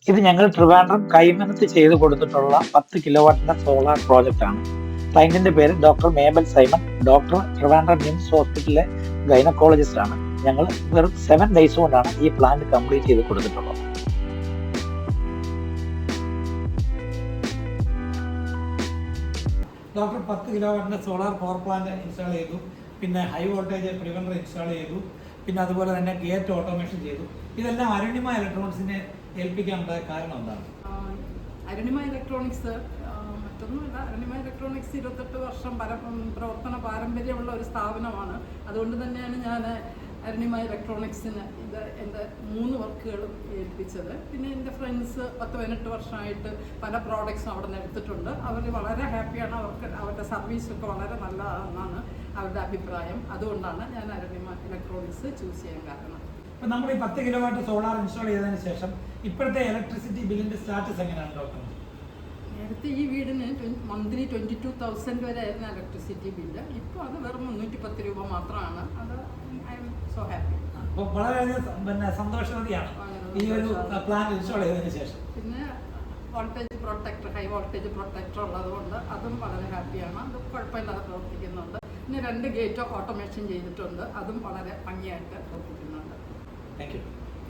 ഇത് ഞങ്ങൾ ട്രിവാൻഡ്രം കൈമനത്ത് ചെയ്തു കൊടുത്തിട്ടുള്ള 10 കിലോവാട്ടിന്റെ സോളാർ പ്രോജക്റ്റ് ആണ്. ക്ലയന്റിന്റെ പേര് doctor Mabel Simon. Doctor Trivandrum NIMS ഹോസ്പിറ്റലിലെ ഗൈനക്കോളജിസ്റ്റ് ആണ്. ഞങ്ങൾ വെറും 7 ഡേയ്സ് കൊണ്ടാണ് ഈ പ്ലാന്റ് കംപ്ലീറ്റ് ചെയ്ത് കൊടുത്തിട്ടുള്ളത്. ഡോക്ടർ 10 കിലോവാട്ടിന്റെ സോളാർ പവർ പ്ലാന്റ് ഇൻസ്റ്റാൾ ചെയ്തു. പിന്നെ ഹൈ വോൾട്ടേജ് പ്രിവെൻഡർ ഇൻസ്റ്റാൾ ചെയ്തു. പിന്നെ അതുപോലെ തന്നെ ഗേറ്റ് ഓട്ടോമേഷൻ ചെയ്തു. ഇതെല്ലാം അരുണിമ ഇലക്ട്രോണിക്സിനെ ഏൽപ്പിക്കാനുള്ള കാരണം എന്താണ്? അരുണിമ ഇലക്ട്രോണിക്സ് മറ്റൊന്നുമില്ല. അരുണിമ ഇലക്ട്രോണിക്സ് 28 വർഷം പ്രവർത്തന പാരമ്പര്യമുള്ള ഒരു സ്ഥാപനമാണ്. അതുകൊണ്ട് തന്നെയാണ് ഞാൻ അരുണിമ ഇലക്ട്രോണിക്സിന് എൻ്റെ 3 വർക്കുകളും ഏൽപ്പിച്ചത്. പിന്നെ എൻ്റെ ഫ്രണ്ട്സ് 10-18 വർഷമായിട്ട് പല പ്രോഡക്ട്സും അവിടെ നിന്ന് എടുത്തിട്ടുണ്ട്. അവർ വളരെ ഹാപ്പിയാണ്. അവരുടെ സർവീസൊക്കെ വളരെ നല്ലതാണെന്നാണ് അവരുടെ അഭിപ്രായം. അതുകൊണ്ടാണ് ഞാൻ അരുണിമ ഇലക്ട്രോണിക്സ് ചൂസ് ചെയ്യാൻ കാരണം. ഇപ്പം നമ്മൾ ഈ 10 കിലോവാട്ട് സോളാർ ഇൻസ്റ്റാൾ ചെയ്തതിന് ശേഷം ഇപ്പോഴത്തെ ഇലക്ട്രിസിറ്റി ബില്ലിന്റെ സ്റ്റാറ്റസ് എങ്ങനെയാണ് ഡോക്ടർ? നേരത്തെ ഈ വീടിന് മന്ത്ലി 22,000 വരെ ആയിരുന്നു ഇലക്ട്രിസിറ്റി ബില്ല്. ഇപ്പോൾ അത് വെറും 310 രൂപ മാത്രമാണ്. അത് ഐ എം സോ ഹാപ്പി. അപ്പോൾ വളരെയധികം സന്തോഷവതിയാണ് ഈ ഒരു പ്ലാൻ ഇൻസ്റ്റാൾ ചെയ്തതിന് ശേഷം. പിന്നെ voltage protector, high voltage protector ഉള്ളതുകൊണ്ട് അതും വളരെ ഹാപ്പിയാണ്. അത് കുഴപ്പമില്ലാതെ പ്രവർത്തിക്കുന്നുണ്ട്. പിന്നെ 2 ഗേറ്റ് ഓട്ടോമേഷൻ ചെയ്തിട്ടുണ്ട്. അതും വളരെ ഭംഗിയായിട്ട് പ്രവർത്തിക്കുന്നുണ്ട്. Thank you.